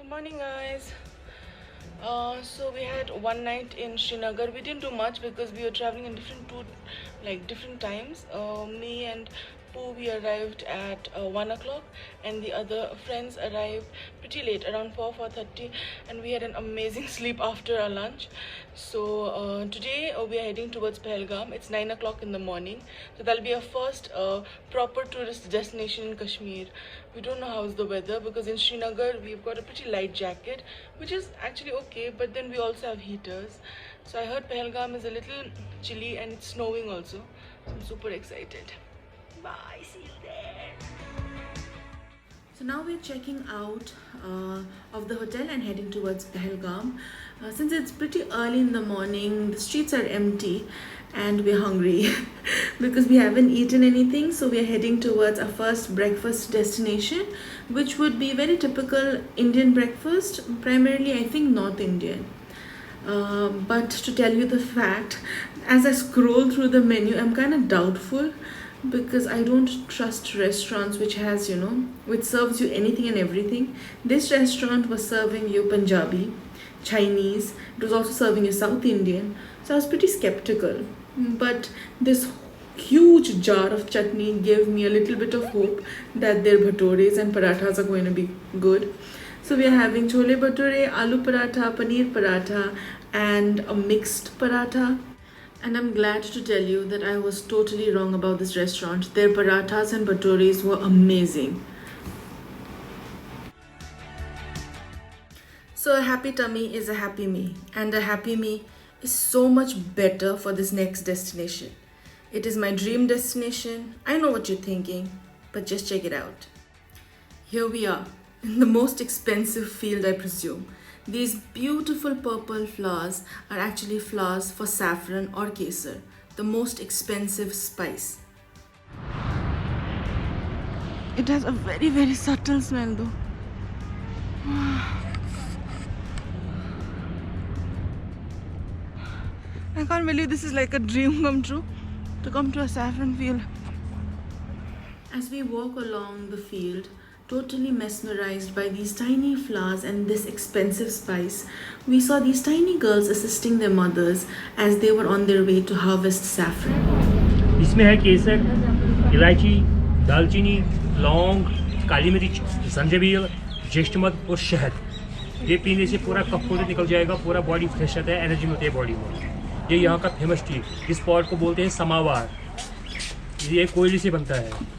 Morning, guys. So we had one night in Srinagar. We didn't do much because we were traveling in different times. Me and Pooh, we arrived at 1 o'clock, and the other friends arrived pretty late, around 4:30, and we had an amazing sleep after our lunch. So today we are heading towards Pahalgam. It's 9 o'clock in the morning, so that'll be our first proper tourist destination in Kashmir. We don't know how's the weather because in Srinagar we've got a pretty light jacket, which is actually okay, but then we also have heaters. So I heard Pahalgam is a little chilly and it's snowing also. So I'm super excited. Bye, see you there. So now we're checking out of the hotel and heading towards Pahalgam. Since it's pretty early in the morning, the streets are empty and we're hungry because we haven't eaten anything. So we're heading towards our first breakfast destination, which would be very typical Indian breakfast, primarily I think North Indian. But to tell you the fact, as I scroll through the menu, I'm kind of doubtful because I don't trust restaurants which serves you anything and everything. This restaurant was serving you Punjabi, Chinese, it was also serving you South Indian, so I was pretty skeptical. But this huge jar of chutney gave me a little bit of hope that their bhatores and parathas are going to be good. So we are having chole bhature, aloo paratha, paneer paratha, and a mixed paratha. And I'm glad to tell you that I was totally wrong about this restaurant. Their parathas and bhatores were amazing. So a happy tummy is a happy me, and a happy me is so much better for this next destination. It is my dream destination. I know what you're thinking, but just check it out. Here we are, in the most expensive field, I presume. These beautiful purple flowers are actually flowers for saffron or kesar, the most expensive spice. It has a very, very subtle smell though. I can't believe this is like a dream come true, to come to a saffron field. As we walk along the field, totally mesmerized by these tiny flowers and this expensive spice, we saw these tiny girls assisting their mothers as they were on their way to harvest saffron. इसमें है केसर, इलायची, दालचीनी, लौंग, काली मिर्च, संजाबील, जेष्ठमध और शहद। ये पीने से पूरा कफ कोल्ड निकल जाएगा, पूरा बॉडी फ्रेश रहता है, एनर्जी मिलती है बॉडी में। ये यहाँ का फेमस टी, इस पॉट को बोलते हैं समावार। ये कोयले से बनता है।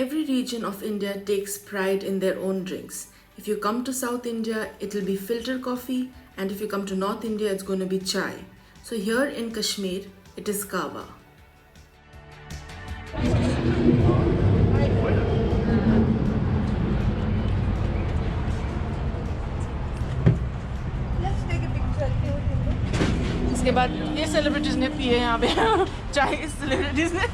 Every region of India takes pride in their own drinks. If you come to South India, it'll be filter coffee, and if you come to North India, it's going to be chai. So here in Kashmir, it is kava. इसके बाद ये celebrities ने पिए यहाँ पे चाय इस celebrities ने.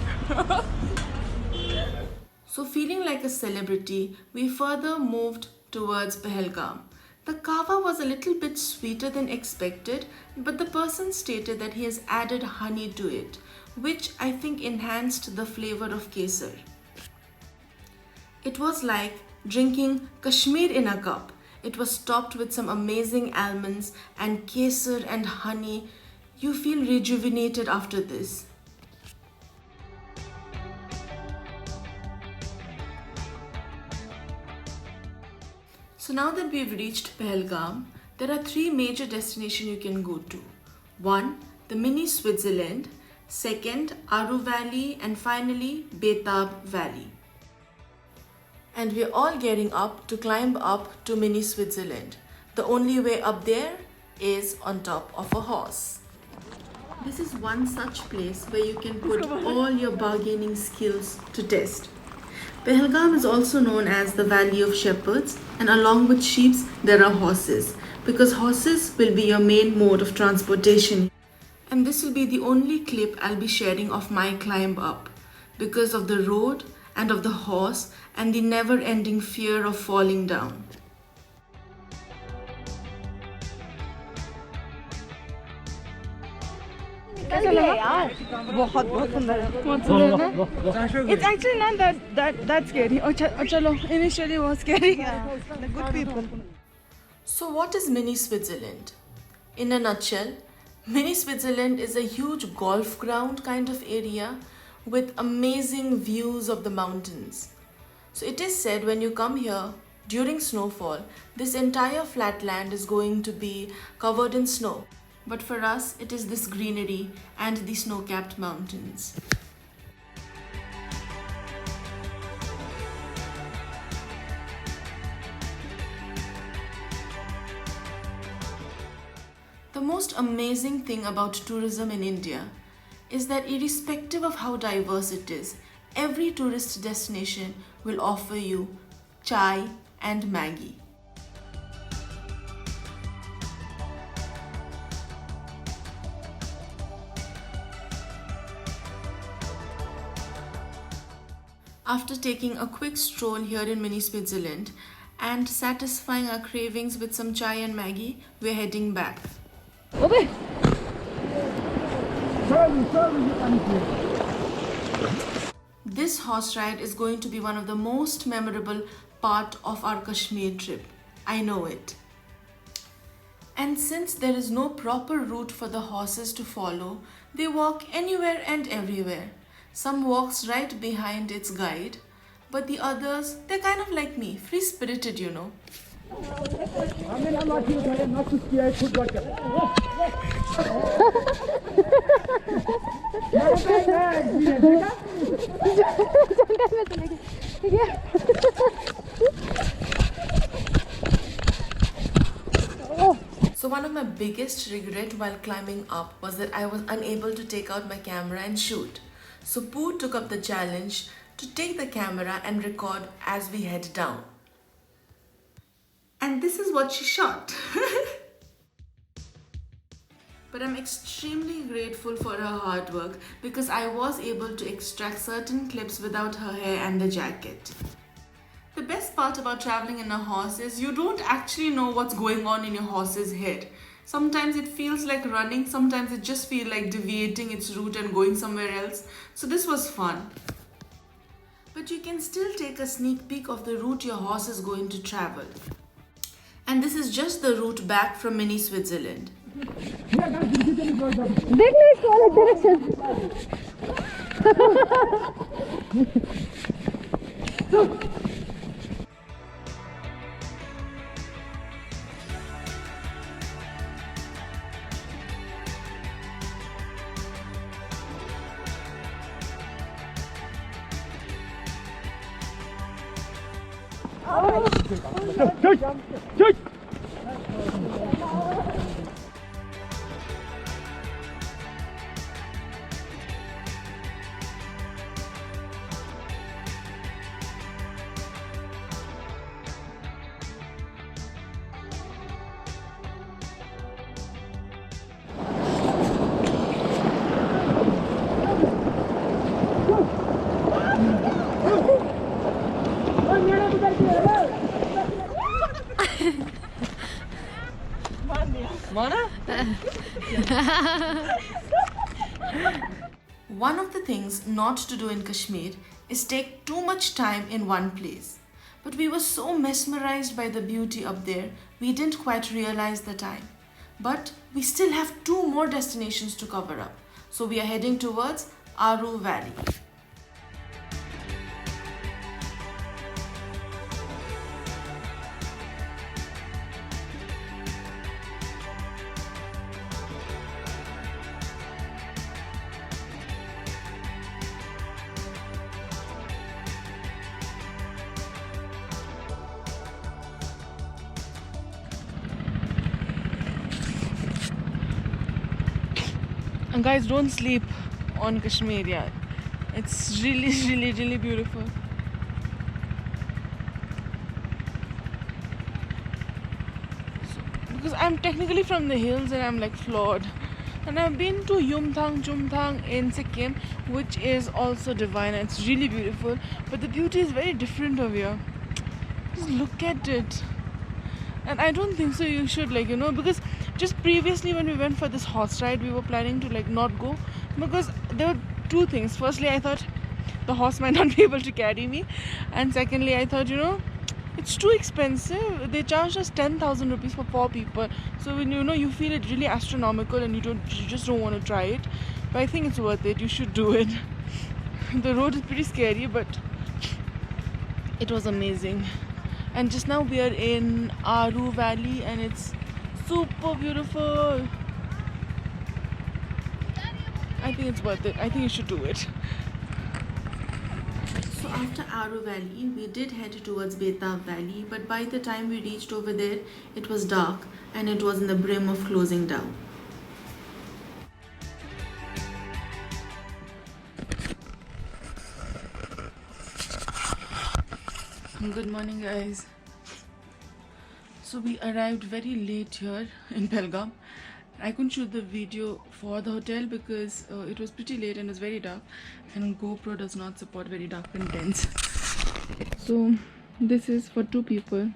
So feeling like a celebrity, we further moved towards Pahalgam. The kava was a little bit sweeter than expected, but the person stated that he has added honey to it, which I think enhanced the flavor of kesar. It was like drinking Kashmir in a cup. It was topped with some amazing almonds and kesar and honey. You feel rejuvenated after this. So now that we've reached Pahalgam, there are three major destinations you can go to. One, the mini Switzerland. Second, Aru Valley. And finally, Betab Valley. And we're all gearing up to climb up to mini Switzerland. The only way up there is on top of a horse. This is one such place where you can put all your bargaining skills to test. Pahalgam is also known as the Valley of Shepherds, and along with sheep, there are horses, because horses will be your main mode of transportation. And this will be the only clip I'll be sharing of my climb up, because of the road and of the horse and the never-ending fear of falling down. बहुत बहुत सुंदर है. It's actually not that scary. Oh, chalo. Initially it was scary. The good people. So, what is Mini Switzerland? In a nutshell, Mini Switzerland is a huge golf ground kind of area with amazing views of the mountains. So, it is said when you come here during snowfall, this entire flatland is going to be covered in snow. But for us, it is this greenery and the snow capped mountains. The most amazing thing about tourism in India is that, irrespective of how diverse it is, every tourist destination will offer you chai and Maggie. After taking a quick stroll here in Mini Switzerland and satisfying our cravings with some chai and Maggie, we're heading back. This horse ride is going to be one of the most memorable part of our Kashmir trip. I know it. And since there is no proper route for the horses to follow, they walk anywhere and everywhere. Some walks right behind its guide, but the others, they're kind of like me, free-spirited, you know. So one of my biggest regret while climbing up was that I was unable to take out my camera and shoot. So Pooh took up the challenge to take the camera and record as we head down. And this is what she shot. But I'm extremely grateful for her hard work because I was able to extract certain clips without her hair and the jacket. The best part about traveling in a horse is you don't actually know what's going on in your horse's head. Sometimes it feels like running, sometimes it just feels like deviating its route and going somewhere else. So this was fun. But you can still take a sneak peek of the route your horse is going to travel. And this is just the route back from Mini Switzerland. One of the things not to do in Kashmir is take too much time in one place. But we were so mesmerized by the beauty up there, we didn't quite realize the time. But we still have 2 more destinations to cover up. So we are heading towards Aru Valley. And guys, don't sleep on Kashmir, yeah. It's really beautiful. Because I'm technically from the hills and I'm like floored. And I've been to Jumthang in Sikkim, which is also divine and it's really beautiful. But the beauty is very different over here. Just look at it. And I don't think so you should, like, because just previously when we went for this horse ride, we were planning to like not go because there were 2 things. Firstly, I thought the horse might not be able to carry me, and secondly, I thought, It's too expensive. They charged us 10,000 rupees for 4 people. So when you feel it really astronomical and you just don't want to try it. But I think it's worth it. You should do it. The road is pretty scary, but it was amazing. And just now we are in Aru Valley and it's super beautiful. I think it's worth it. I think you should do it. So after Aru Valley, we did head towards Betab Valley, but by the time we reached over there, it was dark and it was in the brim of closing down. Good morning, guys. So we arrived very late here in Pahalgam. I couldn't shoot the video for the hotel because it was pretty late and it was very dark, and GoPro does not support very dark contents. So this is for 2 people.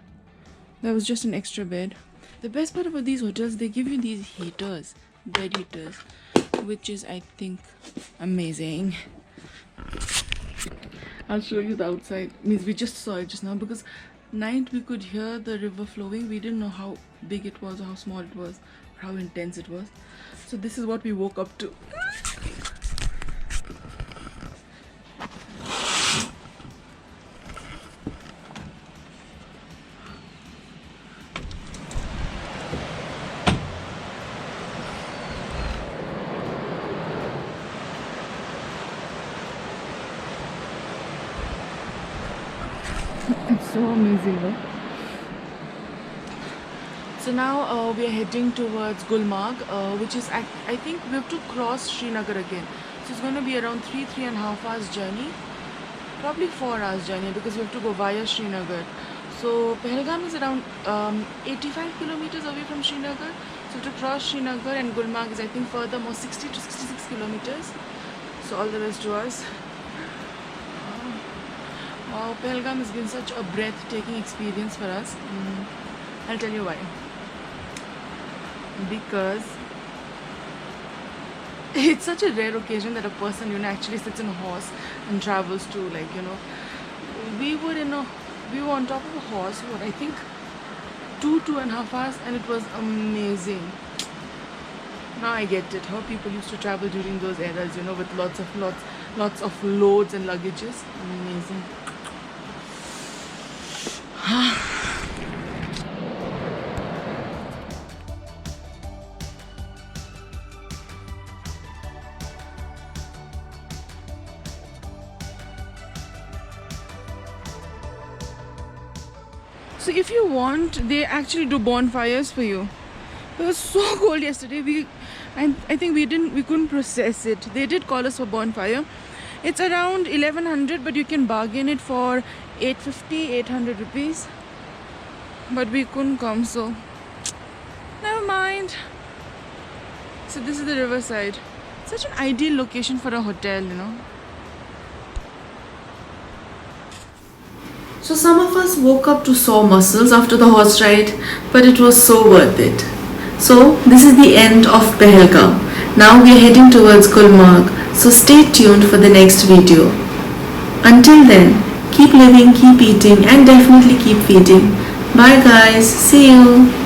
There was just an extra bed. The best part about these hotels, they give you these heaters, bed heaters, which is, I think, amazing. I'll show you the outside. Means we just saw it just now because night we could hear the river flowing. We didn't know how big it was or how small it was or how intense it was. So this is what we woke up to. It's so amazing, though. So now we are heading towards Gulmarg, which is, I think we have to cross Srinagar again. So it's going to be around 3.5 hours journey, probably 4 hours journey because we have to go via Srinagar. So Pahalgam is around 85 kilometers away from Srinagar. So to cross Srinagar, and Gulmarg is, I think, furthermore 60 to 66 kilometers. So all the best to us. Wow, Pahalgam has been such a breathtaking experience for us. I'll tell you why. Because it's such a rare occasion that a person, actually sits in a horse and travels to, we were on top of a horse for, I think, 2.5 hours, and it was amazing. Now I get it, how people used to travel during those eras, with lots of loads and luggages. Amazing. So if you want, they actually do bonfires for you. It was so cold yesterday. I think we couldn't process it. They did call us for bonfire. It's around 1100, but you can bargain it for 800 rupees. But we couldn't come, so never mind. So this is the riverside. Such an ideal location for a hotel, So some of us woke up to sore muscles after the horse ride, but it was so worth it. So this is the end of Pahalgam. Now we are heading towards Gulmarg, so stay tuned for the next video. Until then, keep living, keep eating, and definitely keep feeding. Bye guys, see you.